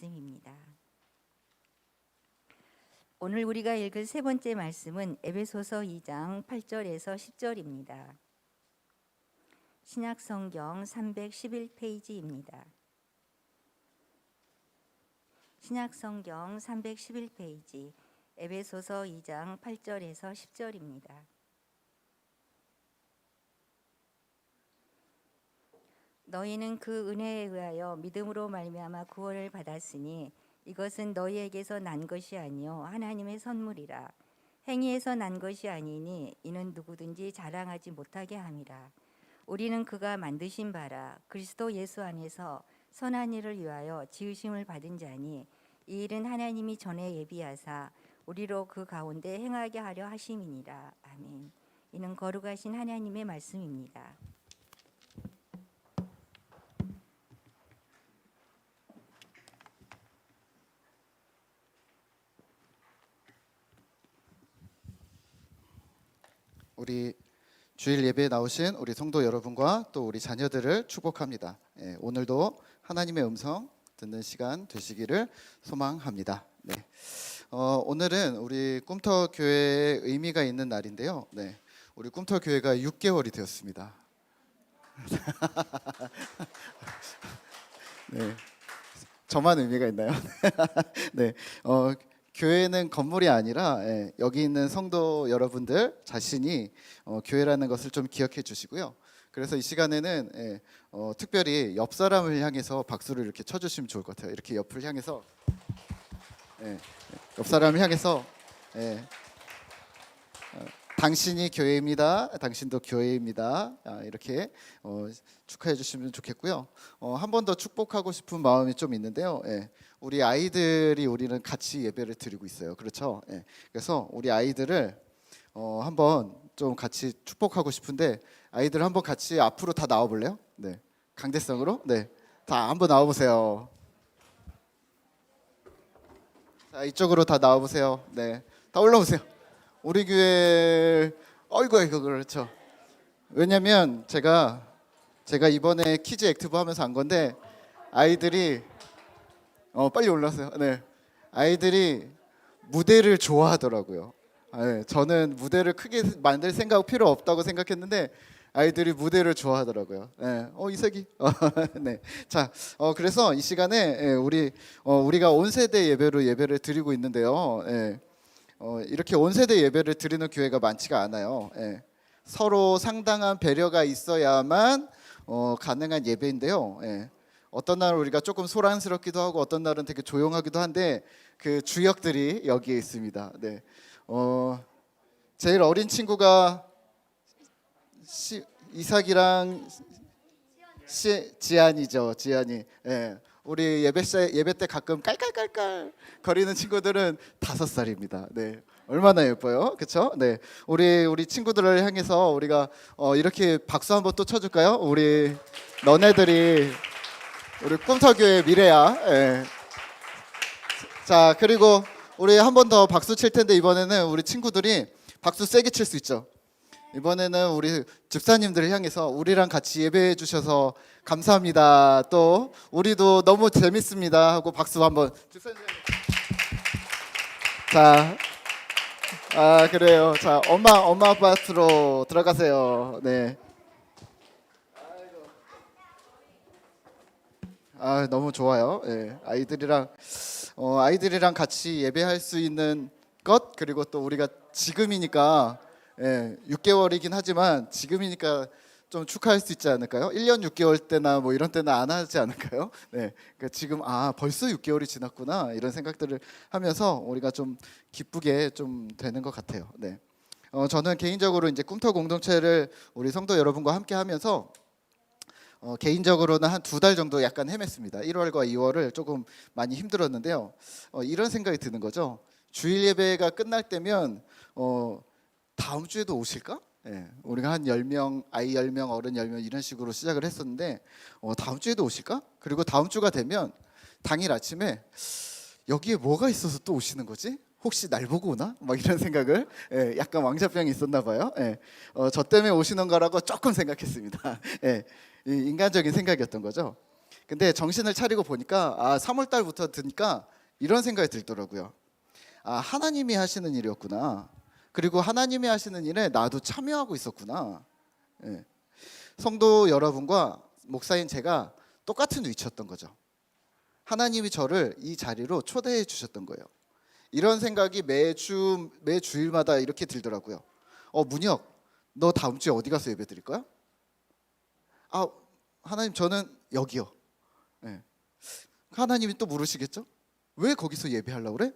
말씀입니다. 오늘 우리가 읽을 세 번째 말씀은 에베소서 2장 8절에서 10절입니다. 신약성경 311페이지입니다. 신약성경 311페이지 에베소서 2장 8절에서 10절입니다. 너희는 그 은혜에 의하여 믿음으로 말미암아 구원을 받았으니 이것은 너희에게서 난 것이 아니요 하나님의 선물이라. 행위에서 난 것이 아니니 이는 누구든지 자랑하지 못하게 함이라. 우리는 그가 만드신 바라 그리스도 예수 안에서 선한 일을 위하여 지으심을 받은 자니 이 일은 하나님이 전에 예비하사 우리로 그 가운데 행하게 하려 하심이니라. 아멘. 이는 거룩하신 하나님의 말씀입니다. 우리 주일 예배에 나오신 우리 성도 여러분과 또 우리 자녀들을 축복합니다. 오늘도 하나님의 음성 듣는 시간 되시기를 소망합니다. 오늘은 우리 꿈터 교회의 의미가 있는 날인데요. 우리 꿈터 교회가 6개월이 되었습니다. 저만 의미가 있나요? 교회는 건물이 아니라 여기 있는 성도 여러분들 자신이 교회라는 것을 좀 기억해 주시고요. 그래서 이 시간에는 특별히 옆 사람을 향해서 박수를 이렇게 쳐주시면 좋을 것 같아요. 이렇게 옆을 향해서 옆 사람을 향해서 당신이 교회입니다. 당신도 교회입니다. 이렇게 축하해 주시면 좋겠고요. 한 번 더 축복하고 싶은 마음이 좀 있는데요. 우리 아이들이 우리는 같이 예배를 드리고 있어요. 그렇죠? 그래서 우리 아이들을 한번 좀 같이 축복하고 싶은데 아이들 한번 같이 앞으로 다 나와 볼래요? 강대성으로? 다 한번 나와 보세요. 자, 이쪽으로 다 나와 보세요. 다 올라오세요. 우리 교회 이거 그렇죠. 왜냐면 제가 이번에 키즈 액티브 하면서 한 건데 아이들이 빨리 올라오세요. 아이들이 무대를 좋아하더라고요. 저는 무대를 크게 만들 생각 필요 없다고 생각했는데 아이들이 무대를 좋아하더라고요. 이석이. 자, 그래서 이 시간에 우리가 온 세대 예배를 드리고 있는데요. 이렇게 온 세대 예배를 드리는 교회가 많지가 않아요. 서로 상당한 배려가 있어야만 가능한 예배인데요. 어떤 날은 우리가 조금 소란스럽기도 하고 어떤 날은 되게 조용하기도 한데 그 주역들이 여기에 있습니다. 제일 어린 친구가 이삭이랑 지안이죠. 지안이. 우리 예배 때 가끔 깔깔깔깔 거리는 친구들은 5살입니다. 얼마나 예뻐요, 그렇죠? 우리 친구들을 향해서 우리가 이렇게 박수 한번 또 쳐줄까요? 우리 너네들이 우리 꿈터교의 미래야. 자, 그리고 우리 한 번 더 박수 칠 텐데 이번에는 우리 친구들이 박수 세게 칠 수 있죠. 이번에는 우리 집사님들을 향해서 우리랑 같이 예배해 주셔서 감사합니다. 또 우리도 너무 재밌습니다 하고 박수 한번. 자, 그래요. 자, 엄마 아파트로 들어가세요. 너무 좋아요. 아이들이랑 같이 예배할 수 있는 것, 그리고 또 우리가 지금이니까 6개월이긴 하지만 지금이니까 좀 축하할 수 있지 않을까요? 1년 6개월 때나 뭐 이런 때는 안 하지 않을까요? 그러니까 지금 벌써 6개월이 지났구나 이런 생각들을 하면서 우리가 좀 기쁘게 좀 되는 것 같아요. 저는 개인적으로 이제 꿈터 공동체를 우리 성도 여러분과 함께 하면서 개인적으로는 한 2달 정도 약간 헤맸습니다. 1월과 2월을 조금 많이 힘들었는데요. 이런 생각이 드는 거죠. 주일 예배가 끝날 때면 다음 주에도 오실까? 우리가 한 10명, 아이 10명, 어른 10명 이런 식으로 시작을 했었는데 다음 주에도 오실까? 그리고 다음 주가 되면 당일 아침에 여기에 뭐가 있어서 또 오시는 거지? 혹시 날 보고 오나? 막 이런 생각을 약간 왕자병이 있었나 봐요. 저 때문에 오시는 거라고 조금 생각했습니다. 인간적인 생각이었던 거죠. 근데 정신을 차리고 보니까 3월 달부터 드니까 이런 생각이 들더라고요. 하나님이 하시는 일이었구나. 그리고 하나님이 하시는 일에 나도 참여하고 있었구나. 예. 성도 여러분과 목사인 제가 똑같은 위치였던 거죠. 하나님이 저를 이 자리로 초대해 주셨던 거예요. 이런 생각이 매주일마다 이렇게 들더라고요. 문혁, 너 다음 주에 어디 가서 예배 드릴 거야? 하나님, 저는 여기요. 예. 하나님이 또 물으시겠죠? 왜 거기서 예배하려고 그래?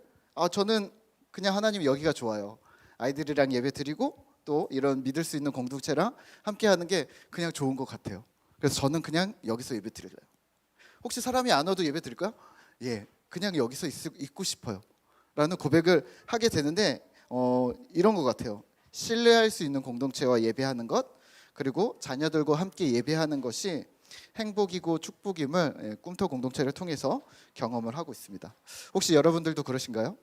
저는 그냥 하나님 여기가 좋아요. 아이들이랑 예배 드리고 또 이런 믿을 수 있는 공동체랑 함께 하는 게 그냥 좋은 것 같아요. 그래서 저는 그냥 여기서 예배 드릴래요. 혹시 사람이 안 와도 예배 드릴까요? 예, 그냥 여기서 있고 싶어요 라는 고백을 하게 되는데 이런 것 같아요. 신뢰할 수 있는 공동체와 예배하는 것, 그리고 자녀들과 함께 예배하는 것이 행복이고 축복임을 꿈터 공동체를 통해서 경험을 하고 있습니다. 혹시 여러분들도 그러신가요?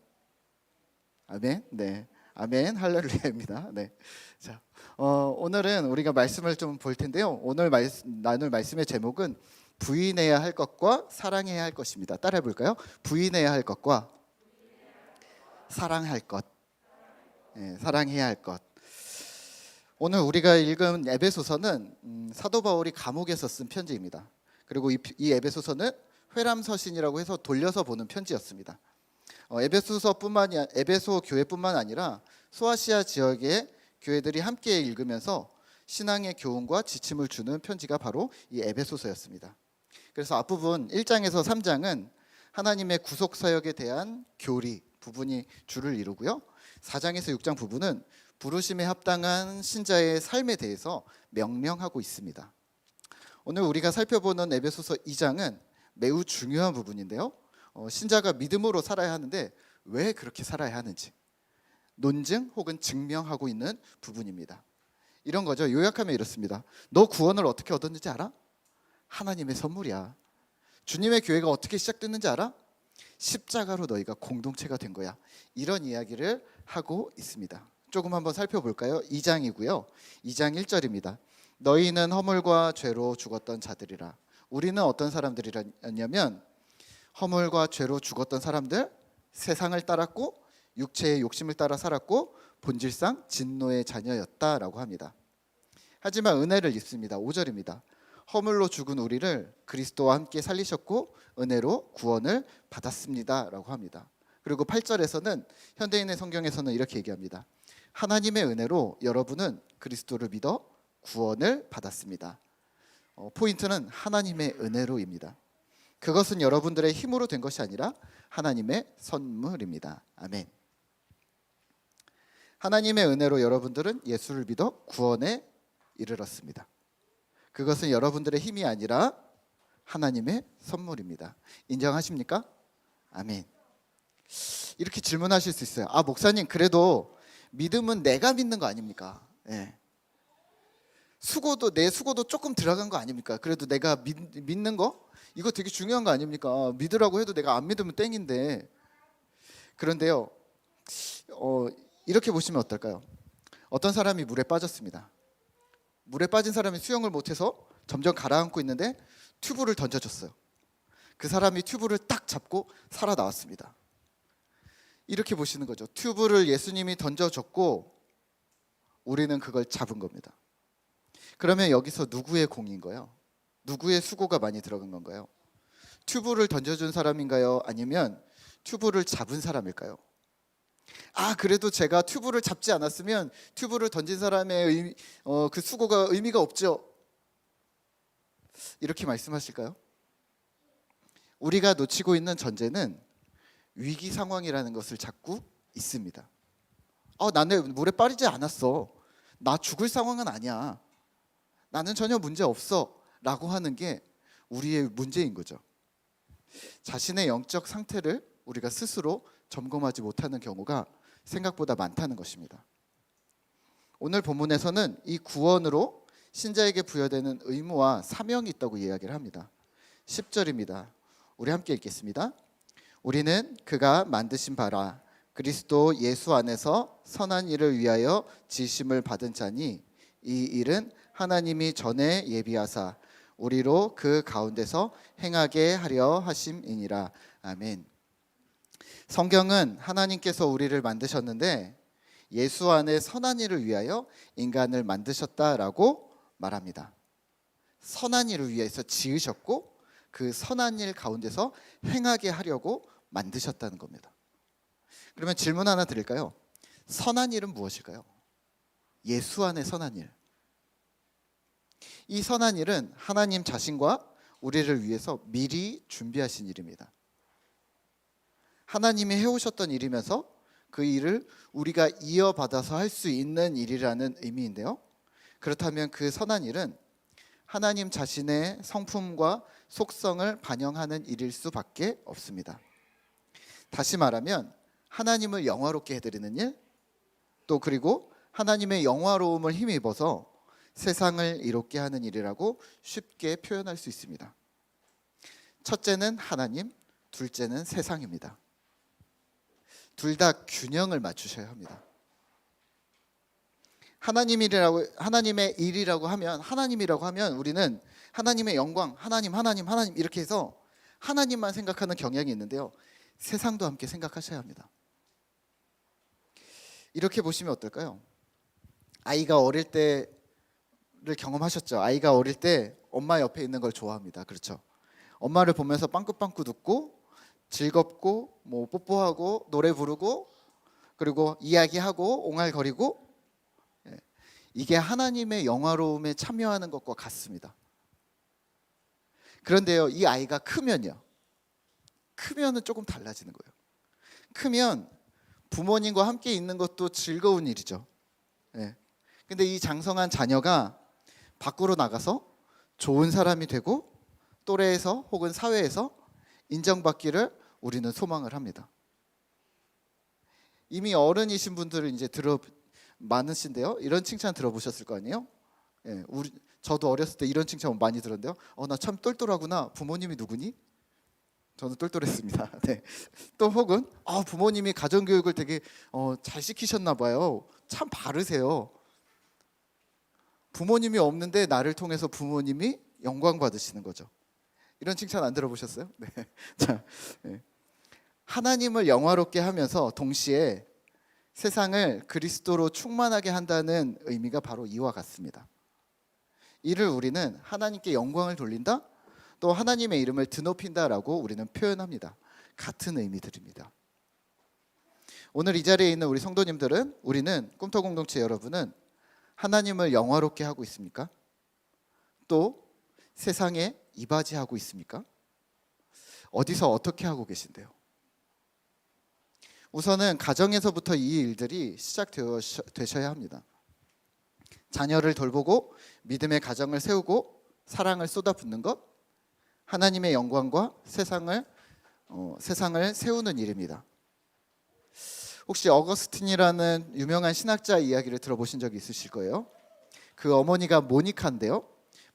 아멘. 네, 아멘. 할렐루야입니다. 네. 자, 오늘은 우리가 말씀을 좀 볼 텐데요. 오늘 나눌 말씀의 제목은 부인해야 할 것과 사랑해야 할 것입니다. 따라해 볼까요? 부인해야 할 것과 사랑할 것. 네, 사랑해야 할 것. 오늘 우리가 읽은 에베소서는 사도 바울이 감옥에서 쓴 편지입니다. 그리고 이 에베소서는 회람서신이라고 해서 돌려서 보는 편지였습니다. 에베소 교회뿐만 아니라 소아시아 지역의 교회들이 함께 읽으면서 신앙의 교훈과 지침을 주는 편지가 바로 이 에베소서였습니다. 그래서 앞부분 1장에서 3장은 하나님의 구속 사역에 대한 교리 부분이 주를 이루고요. 4장에서 6장 부분은 부르심에 합당한 신자의 삶에 대해서 명령하고 있습니다. 오늘 우리가 살펴보는 에베소서 2장은 매우 중요한 부분인데요. 신자가 믿음으로 살아야 하는데 왜 그렇게 살아야 하는지 논증 혹은 증명하고 있는 부분입니다. 이런 거죠. 요약하면 이렇습니다. 너 구원을 어떻게 얻었는지 알아? 하나님의 선물이야. 주님의 교회가 어떻게 시작됐는지 알아? 십자가로 너희가 공동체가 된 거야. 이런 이야기를 하고 있습니다. 조금 한번 살펴볼까요? 2장이고요. 2장 1절입니다. 너희는 허물과 죄로 죽었던 자들이라. 우리는 어떤 사람들이냐면 허물과 죄로 죽었던 사람들, 세상을 따랐고 육체의 욕심을 따라 살았고 본질상 진노의 자녀였다라고 합니다. 하지만 은혜를 입습니다. 5절입니다. 허물로 죽은 우리를 그리스도와 함께 살리셨고 은혜로 구원을 받았습니다라고 합니다. 그리고 8절에서는 현대인의 성경에서는 이렇게 얘기합니다. 하나님의 은혜로 여러분은 그리스도를 믿어 구원을 받았습니다. 포인트는 하나님의 은혜로입니다. 그것은 여러분들의 힘으로 된 것이 아니라 하나님의 선물입니다. 아멘. 하나님의 은혜로 여러분들은 예수를 믿어 구원에 이르렀습니다. 그것은 여러분들의 힘이 아니라 하나님의 선물입니다. 인정하십니까? 아멘. 이렇게 질문하실 수 있어요. 목사님, 그래도 믿음은 내가 믿는 거 아닙니까? 예. 내 수고도 조금 들어간 거 아닙니까? 그래도 내가 믿는 거? 이거 되게 중요한 거 아닙니까? 믿으라고 해도 내가 안 믿으면 땡인데. 그런데요, 이렇게 보시면 어떨까요? 어떤 사람이 물에 빠졌습니다. 물에 빠진 사람이 수영을 못해서 점점 가라앉고 있는데 튜브를 던져줬어요. 그 사람이 튜브를 딱 잡고 살아나왔습니다. 이렇게 보시는 거죠. 튜브를 예수님이 던져줬고 우리는 그걸 잡은 겁니다. 그러면 여기서 누구의 공인 거예요? 누구의 수고가 많이 들어간 건가요? 튜브를 던져준 사람인가요? 아니면 튜브를 잡은 사람일까요? 그래도 제가 튜브를 잡지 않았으면 튜브를 던진 사람의 그 수고가 의미가 없죠. 이렇게 말씀하실까요? 우리가 놓치고 있는 전제는 위기 상황이라는 것을 자꾸 있습니다. 나는 물에 빠지지 않았어. 나 죽을 상황은 아니야. 나는 전혀 문제 없어. 라고 하는 게 우리의 문제인 거죠. 자신의 영적 상태를 우리가 스스로 점검하지 못하는 경우가 생각보다 많다는 것입니다. 오늘 본문에서는 이 구원으로 신자에게 부여되는 의무와 사명이 있다고 이야기를 합니다. 10절입니다. 우리 함께 읽겠습니다. 우리는 그가 만드신 바라 그리스도 예수 안에서 선한 일을 위하여 지심을 받은 자니 이 일은 하나님이 전에 예비하사 우리로 그 가운데서 행하게 하려 하심이니라. 아멘. 성경은 하나님께서 우리를 만드셨는데 예수 안에 선한 일을 위하여 인간을 만드셨다라고 말합니다. 선한 일을 위해서 지으셨고 그 선한 일 가운데서 행하게 하려고 만드셨다는 겁니다. 그러면 질문 하나 드릴까요? 선한 일은 무엇일까요? 예수 안에 선한 일. 이 선한 일은 하나님 자신과 우리를 위해서 미리 준비하신 일입니다. 하나님이 해오셨던 일이면서 그 일을 우리가 이어받아서 할 수 있는 일이라는 의미인데요. 그렇다면 그 선한 일은 하나님 자신의 성품과 속성을 반영하는 일일 수밖에 없습니다. 다시 말하면 하나님을 영화롭게 해드리는 일, 또 그리고 하나님의 영화로움을 힘입어서 세상을 이롭게 하는 일이라고 쉽게 표현할 수 있습니다. 첫째는 하나님, 둘째는 세상입니다. 둘 다 균형을 맞추셔야 합니다. 하나님의 일이라고 하면, 하나님이라고 하면 우리는 하나님의 영광, 하나님 이렇게 해서 하나님만 생각하는 경향이 있는데요. 세상도 함께 생각하셔야 합니다. 이렇게 보시면 어떨까요? 아이가 어릴 때를 경험하셨죠? 아이가 어릴 때 엄마 옆에 있는 걸 좋아합니다. 그렇죠? 엄마를 보면서 빵긋빵긋 웃고 즐겁고 뭐 뽀뽀하고 노래 부르고 그리고 이야기하고 옹알거리고, 이게 하나님의 영화로움에 참여하는 것과 같습니다. 그런데요, 이 아이가 크면은 조금 달라지는 거예요. 크면 부모님과 함께 있는 것도 즐거운 일이죠. 근데 이 장성한 자녀가 밖으로 나가서 좋은 사람이 되고 또래에서 혹은 사회에서 인정받기를 우리는 소망을 합니다. 이미 어른이신 분들은 이제 많으신데요. 이런 칭찬 들어보셨을 거 아니에요? 저도 어렸을 때 이런 칭찬 많이 들었는데요. 나 참 똘똘하구나. 부모님이 누구니? 저는 똘똘했습니다. 네. 또 혹은 부모님이 가정교육을 되게 잘 시키셨나 봐요. 참 바르세요. 부모님이 없는데 나를 통해서 부모님이 영광 받으시는 거죠. 이런 칭찬 안 들어보셨어요? 네. 자, 하나님을 영화롭게 하면서 동시에 세상을 그리스도로 충만하게 한다는 의미가 바로 이와 같습니다. 이를 우리는 하나님께 영광을 돌린다, 또 하나님의 이름을 드높인다라고 우리는 표현합니다. 같은 의미들입니다. 오늘 이 자리에 있는 우리 성도님들은, 우리는 꿈터 공동체 여러분은 하나님을 영화롭게 하고 있습니까? 또 세상에 이바지하고 있습니까? 어디서 어떻게 하고 계신데요? 우선은 가정에서부터 이 일들이 시작되셔야 합니다. 자녀를 돌보고 믿음의 가정을 세우고 사랑을 쏟아붓는 것, 하나님의 영광과 세상을 세우는 일입니다. 혹시 어거스틴이라는 유명한 신학자 이야기를 들어보신 적이 있으실 거예요. 그 어머니가 모니카인데요.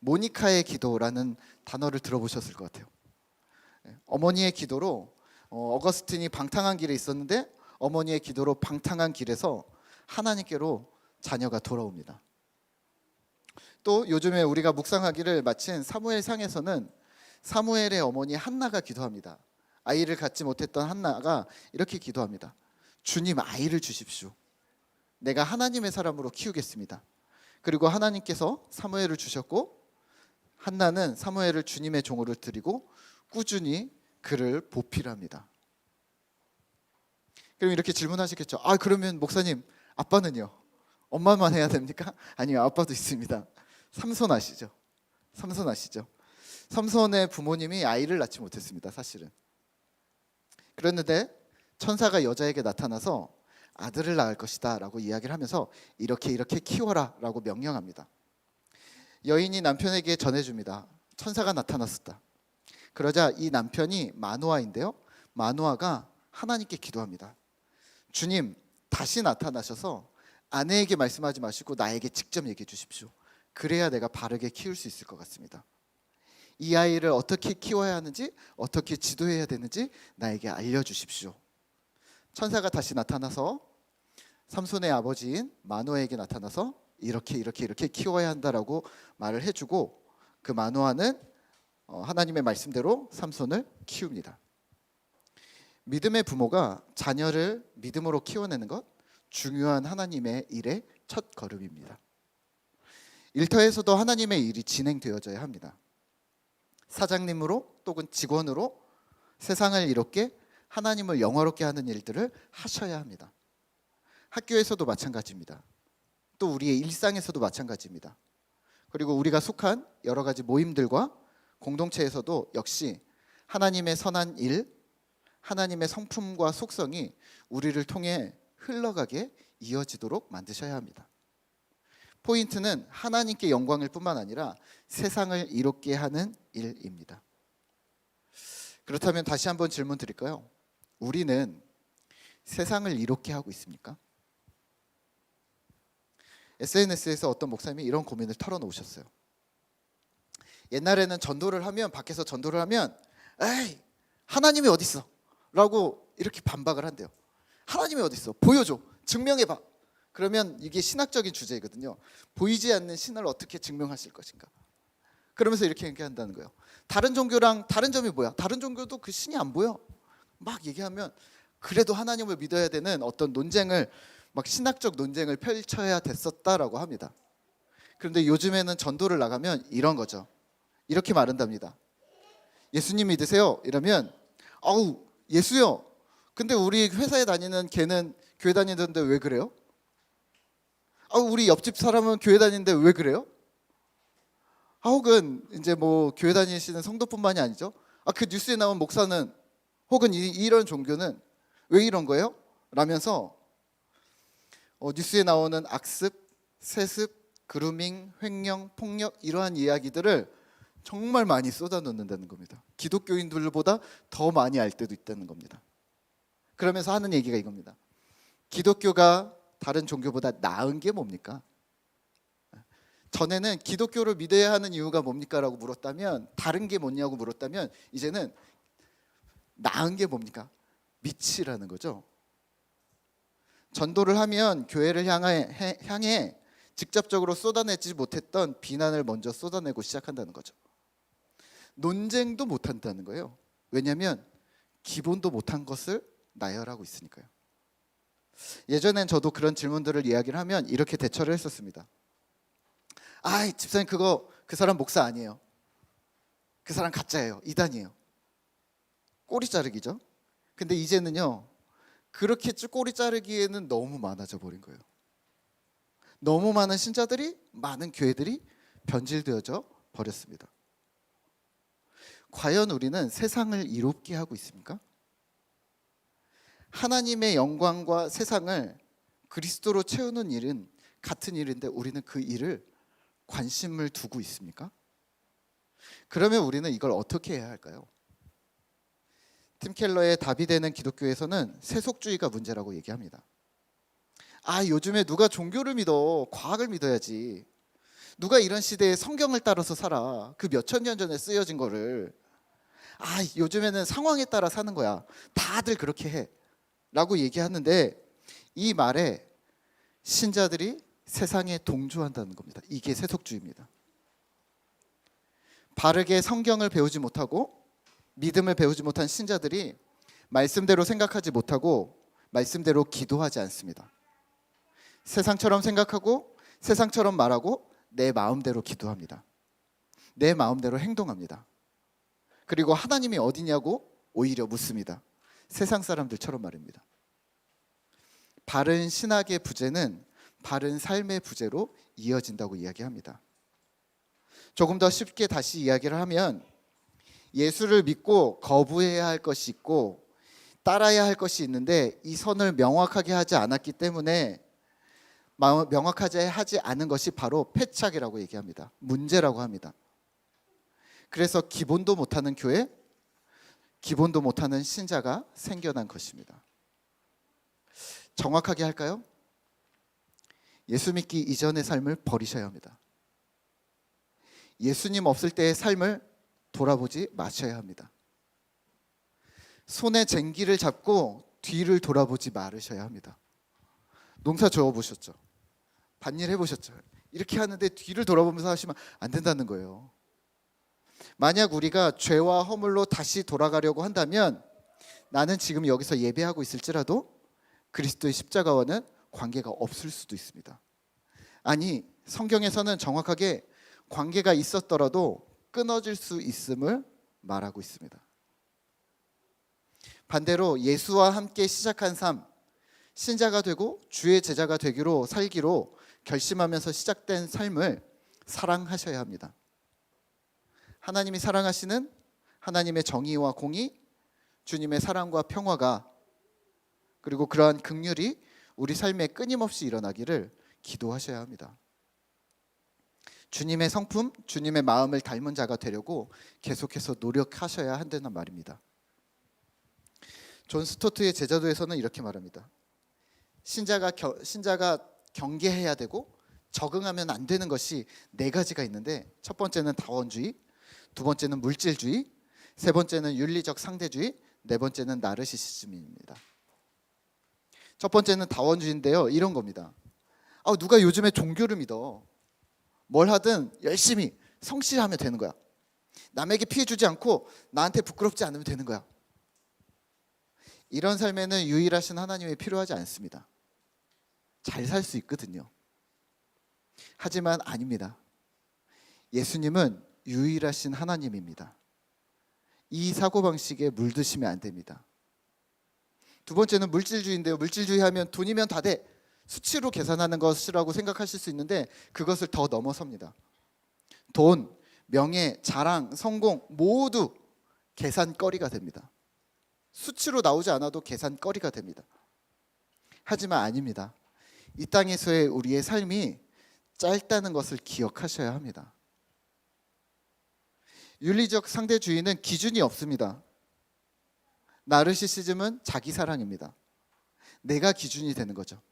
모니카의 기도라는 단어를 들어보셨을 것 같아요. 어머니의 기도로 어거스틴이 방탕한 길에 있었는데 어머니의 기도로 방탕한 길에서 하나님께로 자녀가 돌아옵니다. 또 요즘에 우리가 묵상하기를 마친 사무엘상에서는 사무엘의 어머니 한나가 기도합니다. 아이를 갖지 못했던 한나가 이렇게 기도합니다. 주님, 아이를 주십시오. 내가 하나님의 사람으로 키우겠습니다. 그리고 하나님께서 사무엘을 주셨고 한나는 사무엘을 주님의 종으로 드리고 꾸준히 그를 보필합니다. 그럼 이렇게 질문하시겠죠. 그러면 목사님, 아빠는요? 엄마만 해야 됩니까? 아니요, 아빠도 있습니다. 삼손 아시죠? 삼손의 부모님이 아이를 낳지 못했습니다. 사실은. 그랬는데 천사가 여자에게 나타나서 아들을 낳을 것이다 라고 이야기를 하면서 이렇게 키워라 라고 명령합니다. 여인이 남편에게 전해줍니다. 천사가 나타났었다. 그러자 이 남편이 마노아인데요, 마노아가 하나님께 기도합니다. 주님, 다시 나타나셔서 아내에게 말씀하지 마시고 나에게 직접 얘기해 주십시오. 그래야 내가 바르게 키울 수 있을 것 같습니다. 이 아이를 어떻게 키워야 하는지, 어떻게 지도해야 되는지 나에게 알려주십시오. 천사가 다시 나타나서 삼손의 아버지인 마노아에게 나타나서 이렇게 키워야 한다라고 말을 해주고, 그 마노아는 하나님의 말씀대로 삼손을 키웁니다. 믿음의 부모가 자녀를 믿음으로 키워내는 것, 중요한 하나님의 일의 첫 걸음입니다. 일터에서도 하나님의 일이 진행되어져야 합니다. 사장님으로 또는 직원으로 세상을 이롭게 하나님을 영화롭게 하는 일들을 하셔야 합니다. 학교에서도 마찬가지입니다. 또 우리의 일상에서도 마찬가지입니다. 그리고 우리가 속한 여러 가지 모임들과 공동체에서도 역시 하나님의 선한 일, 하나님의 성품과 속성이 우리를 통해 흘러가게 이어지도록 만드셔야 합니다. 포인트는 하나님께 영광일 뿐만 아니라 세상을 이롭게 하는 일입니다. 그렇다면 다시 한번 질문 드릴까요? 우리는 세상을 이롭게 하고 있습니까? SNS에서 어떤 목사님이 이런 고민을 털어놓으셨어요. 옛날에는 전도를 하면, 밖에서 전도를 하면 에이 하나님이 어디 있어? 라고 이렇게 반박을 한대요. 하나님이 어디 있어? 보여줘. 증명해봐. 그러면 이게 신학적인 주제거든요. 보이지 않는 신을 어떻게 증명하실 것인가? 그러면서 이렇게 얘기한다는 거예요. 다른 종교랑 다른 점이 뭐야? 다른 종교도 그 신이 안 보여. 막 얘기하면 그래도 하나님을 믿어야 되는 어떤 논쟁을, 막 신학적 논쟁을 펼쳐야 됐었다라고 합니다. 그런데 요즘에는 전도를 나가면 이런 거죠. 이렇게 말한답니다. 예수님 믿으세요? 이러면 아우 예수요. 근데 우리 회사에 다니는 걔는 교회 다니는데 왜 그래요? 우리 옆집 사람은 교회 다니는데 왜 그래요? 혹은 이제 뭐 교회 다니시는 성도뿐만이 아니죠. 그 뉴스에 나온 목사는 혹은 이런 종교는 왜 이런 거예요? 라면서 뉴스에 나오는 악습, 세습, 그루밍, 횡령, 폭력 이러한 이야기들을 정말 많이 쏟아놓는다는 겁니다. 기독교인들보다 더 많이 알 때도 있다는 겁니다. 그러면서 하는 얘기가 이겁니다. 기독교가 다른 종교보다 나은 게 뭡니까? 전에는 기독교를 믿어야 하는 이유가 뭡니까? 라고 물었다면, 다른 게 뭐냐고 물었다면, 이제는 나은 게 뭡니까? 믿으라는 거죠. 전도를 하면 교회를 향해 직접적으로 쏟아내지 못했던 비난을 먼저 쏟아내고 시작한다는 거죠. 논쟁도 못한다는 거예요. 왜냐하면 기본도 못한 것을 나열하고 있으니까요. 예전엔 저도 그런 질문들을 이야기를 하면 이렇게 대처를 했었습니다. 집사님 그 사람 목사 아니에요. 그 사람 가짜예요. 이단이에요. 꼬리 자르기죠. 근데 이제는요, 그렇게 꼬리 자르기에는 너무 많아져 버린 거예요. 너무 많은 신자들이, 많은 교회들이 변질되어져 버렸습니다. 과연 우리는 세상을 이롭게 하고 있습니까? 하나님의 영광과 세상을 그리스도로 채우는 일은 같은 일인데 우리는 그 일을 관심을 두고 있습니까? 그러면 우리는 이걸 어떻게 해야 할까요? 팀 켈러의 답이 되는 기독교에서는 세속주의가 문제라고 얘기합니다. 요즘에 누가 종교를 믿어? 과학을 믿어야지. 누가 이런 시대에 성경을 따라서 살아? 그 몇천 년 전에 쓰여진 거를. 요즘에는 상황에 따라 사는 거야. 다들 그렇게 해. 라고 얘기하는데, 이 말에 신자들이 세상에 동조한다는 겁니다. 이게 세속주의입니다. 바르게 성경을 배우지 못하고 믿음을 배우지 못한 신자들이 말씀대로 생각하지 못하고 말씀대로 기도하지 않습니다. 세상처럼 생각하고 세상처럼 말하고 내 마음대로 기도합니다. 내 마음대로 행동합니다. 그리고 하나님이 어디냐고 오히려 묻습니다. 세상 사람들처럼 말입니다. 바른 신학의 부재는 바른 삶의 부재로 이어진다고 이야기합니다. 조금 더 쉽게 다시 이야기를 하면, 예수를 믿고 거부해야 할 것이 있고 따라야 할 것이 있는데 이 선을 명확하게 하지 않았기 때문에, 명확하지 하지 않은 것이 바로 패착이라고 얘기합니다. 문제라고 합니다. 그래서 기본도 못하는 교회, 기본도 못하는 신자가 생겨난 것입니다. 정확하게 할까요? 예수 믿기 이전의 삶을 버리셔야 합니다. 예수님 없을 때의 삶을 돌아보지 마셔야 합니다. 손에 쟁기를 잡고 뒤를 돌아보지 말으셔야 합니다. 농사 지어보셨죠? 밭일 해보셨죠? 이렇게 하는데 뒤를 돌아보면서 하시면 안 된다는 거예요. 만약 우리가 죄와 허물로 다시 돌아가려고 한다면 나는 지금 여기서 예배하고 있을지라도 그리스도의 십자가와는 관계가 없을 수도 있습니다. 아니, 성경에서는 정확하게 관계가 있었더라도 끊어질 수 있음을 말하고 있습니다. 반대로 예수와 함께 시작한 삶, 신자가 되고 주의 제자가 되기로 살기로 결심하면서 시작된 삶을 사랑하셔야 합니다. 하나님이 사랑하시는 하나님의 정의와 공의, 주님의 사랑과 평화가 그리고 그러한 긍휼이 우리 삶에 끊임없이 일어나기를 기도하셔야 합니다. 주님의 성품, 주님의 마음을 닮은 자가 되려고 계속해서 노력하셔야 한다는 말입니다. 존 스토트의 제자도에서는 이렇게 말합니다. 신자가 경계해야 되고 적응하면 안 되는 것이 4가지가 있는데, 첫 번째는 다원주의, 두 번째는 물질주의, 세 번째는 윤리적 상대주의, 네 번째는 나르시시즘입니다. 첫 번째는 다원주의인데요, 이런 겁니다. 누가 요즘에 종교를 믿어. 뭘 하든 열심히 성실하면 되는 거야. 남에게 피해 주지 않고 나한테 부끄럽지 않으면 되는 거야. 이런 삶에는 유일하신 하나님이 필요하지 않습니다. 잘 살 수 있거든요. 하지만 아닙니다. 예수님은 유일하신 하나님입니다. 이 사고방식에 물드시면 안 됩니다. 두 번째는 물질주의인데요, 물질주의 하면 돈이면 다 돼, 수치로 계산하는 것이라고 생각하실 수 있는데 그것을 더 넘어섭니다. 돈, 명예, 자랑, 성공 모두 계산거리가 됩니다. 수치로 나오지 않아도 계산거리가 됩니다. 하지만 아닙니다. 이 땅에서의 우리의 삶이 짧다는 것을 기억하셔야 합니다. 윤리적 상대주의는 기준이 없습니다. 나르시시즘은 자기 사랑입니다. 내가 기준이 되는 거죠.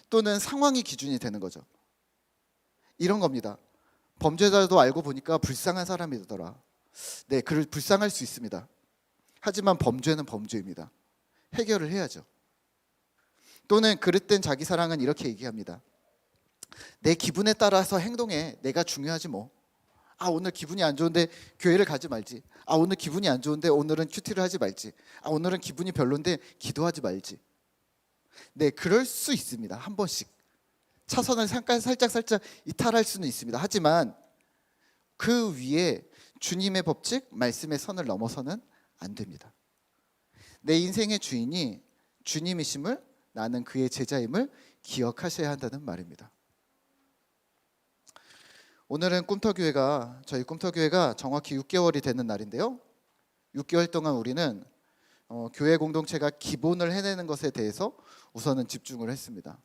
또는 상황이 기준이 되는 거죠. 이런 겁니다. 범죄자도 알고 보니까 불쌍한 사람이더라. 네, 그를 불쌍할 수 있습니다. 하지만 범죄는 범죄입니다. 해결을 해야죠. 또는 그릇된 자기 사랑은 이렇게 얘기합니다. 내 기분에 따라서 행동해. 내가 중요하지 뭐. 오늘 기분이 안 좋은데 교회를 가지 말지. 오늘 기분이 안 좋은데 오늘은 큐티를 하지 말지. 오늘은 기분이 별론데 기도하지 말지. 네, 그럴 수 있습니다. 한 번씩 차선을 살짝 이탈할 수는 있습니다. 하지만 그 위에 주님의 법칙, 말씀의 선을 넘어서는 안 됩니다. 내 인생의 주인이 주님이심을, 나는 그의 제자임을 기억하셔야 한다는 말입니다. 오늘은 저희 꿈터교회가 정확히 6개월이 되는 날인데요, 6개월 동안 우리는 교회 공동체가 기본을 해내는 것에 대해서 우선은 집중을 했습니다.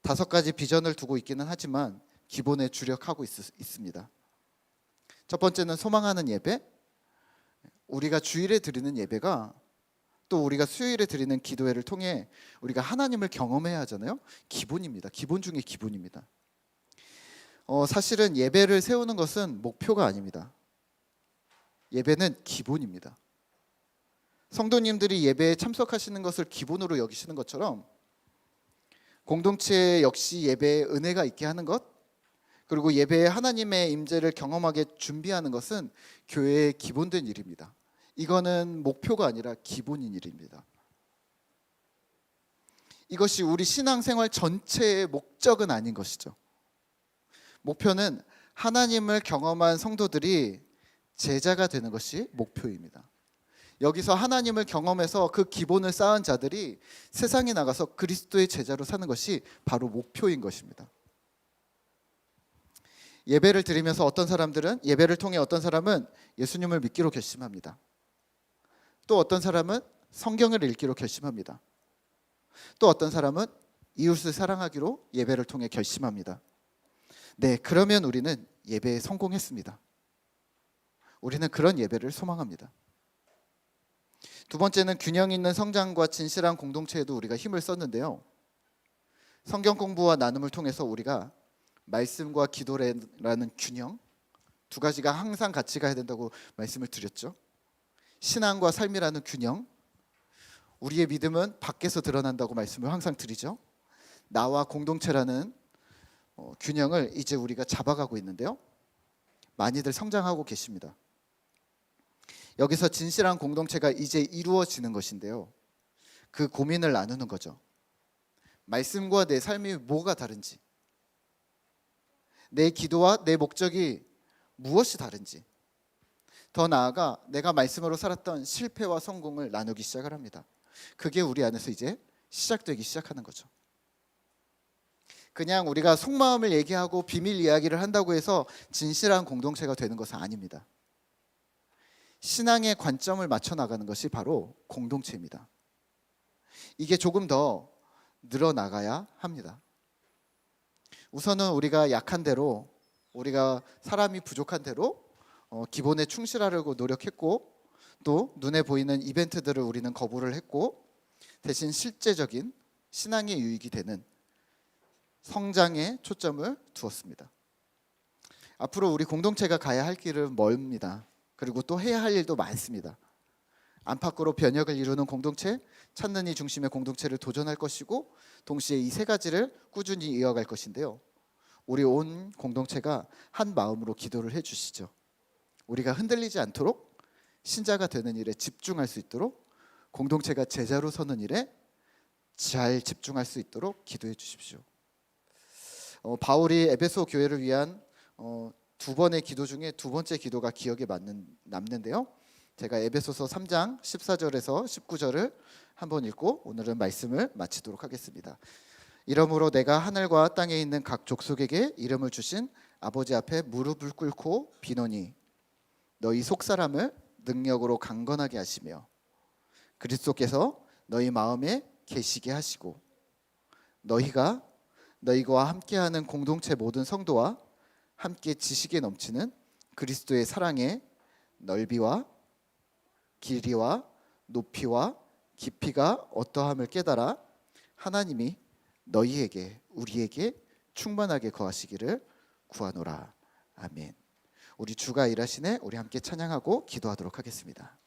5가지 비전을 두고 있기는 하지만 기본에 주력하고 있습니다. 첫 번째는 소망하는 예배. 우리가 주일에 드리는 예배가 또 우리가 수요일에 드리는 기도회를 통해 우리가 하나님을 경험해야 하잖아요. 기본입니다. 기본 중에 기본입니다. 사실은 예배를 세우는 것은 목표가 아닙니다. 예배는 기본입니다. 성도님들이 예배에 참석하시는 것을 기본으로 여기시는 것처럼 공동체 역시 예배에 은혜가 있게 하는 것, 그리고 예배에 하나님의 임재를 경험하게 준비하는 것은 교회의 기본된 일입니다. 이거는 목표가 아니라 기본인 일입니다. 이것이 우리 신앙생활 전체의 목적은 아닌 것이죠. 목표는 하나님을 경험한 성도들이 제자가 되는 것이 목표입니다. 여기서 하나님을 경험해서 그 기본을 쌓은 자들이 세상에 나가서 그리스도의 제자로 사는 것이 바로 목표인 것입니다. 예배를 드리면서 예배를 통해 어떤 사람은 예수님을 믿기로 결심합니다. 또 어떤 사람은 성경을 읽기로 결심합니다. 또 어떤 사람은 이웃을 사랑하기로 예배를 통해 결심합니다. 네, 그러면 우리는 예배에 성공했습니다. 우리는 그런 예배를 소망합니다. 두 번째는 균형 있는 성장과 진실한 공동체에도 우리가 힘을 썼는데요, 성경 공부와 나눔을 통해서 우리가 말씀과 기도라는 균형, 2가지가 항상 같이 가야 된다고 말씀을 드렸죠. 신앙과 삶이라는 균형, 우리의 믿음은 밖에서 드러난다고 말씀을 항상 드리죠. 나와 공동체라는 균형을 이제 우리가 잡아가고 있는데요, 많이들 성장하고 계십니다. 여기서 진실한 공동체가 이제 이루어지는 것인데요. 그 고민을 나누는 거죠. 말씀과 내 삶이 뭐가 다른지, 내 기도와 내 목적이 무엇이 다른지, 더 나아가 내가 말씀으로 살았던 실패와 성공을 나누기 시작을 합니다. 그게 우리 안에서 이제 시작되기 시작하는 거죠. 그냥 우리가 속마음을 얘기하고 비밀 이야기를 한다고 해서 진실한 공동체가 되는 것은 아닙니다. 신앙의 관점을 맞춰 나가는 것이 바로 공동체입니다. 이게 조금 더 늘어나가야 합니다. 우선은 우리가 약한 대로, 우리가 사람이 부족한 대로 기본에 충실하려고 노력했고, 또 눈에 보이는 이벤트들을 우리는 거부를 했고, 대신 실제적인 신앙의 유익이 되는 성장에 초점을 두었습니다. 앞으로 우리 공동체가 가야 할 길은 멀습니다. 그리고 또 해야 할 일도 많습니다. 안팎으로 변혁을 이루는 공동체, 찾는 이 중심의 공동체를 도전할 것이고, 동시에 이 세 가지를 꾸준히 이어갈 것인데요. 우리 온 공동체가 한 마음으로 기도를 해주시죠. 우리가 흔들리지 않도록, 신자가 되는 일에 집중할 수 있도록, 공동체가 제자로 서는 일에 잘 집중할 수 있도록 기도해 주십시오. 바울이 에베소 교회를 위한 두 번의 기도 중에 두 번째 기도가 기억에 남는데요. 제가 에베소서 3장 14절에서 19절을 한번 읽고 오늘은 말씀을 마치도록 하겠습니다. 이러므로 내가 하늘과 땅에 있는 각 족속에게 이름을 주신 아버지 앞에 무릎을 꿇고 비노니 너희 속사람을 능력으로 강건하게 하시며 그리스도께서 너희 마음에 계시게 하시고 너희가 너희와 함께하는 공동체 모든 성도와 함께 지식에 넘치는 그리스도의 사랑의 넓이와 길이와 높이와 깊이가 어떠함을 깨달아 하나님이 너희에게 우리에게 충만하게 거하시기를 구하노라. 아멘. 우리 주가 일하시네. 우리 함께 찬양하고 기도하도록 하겠습니다.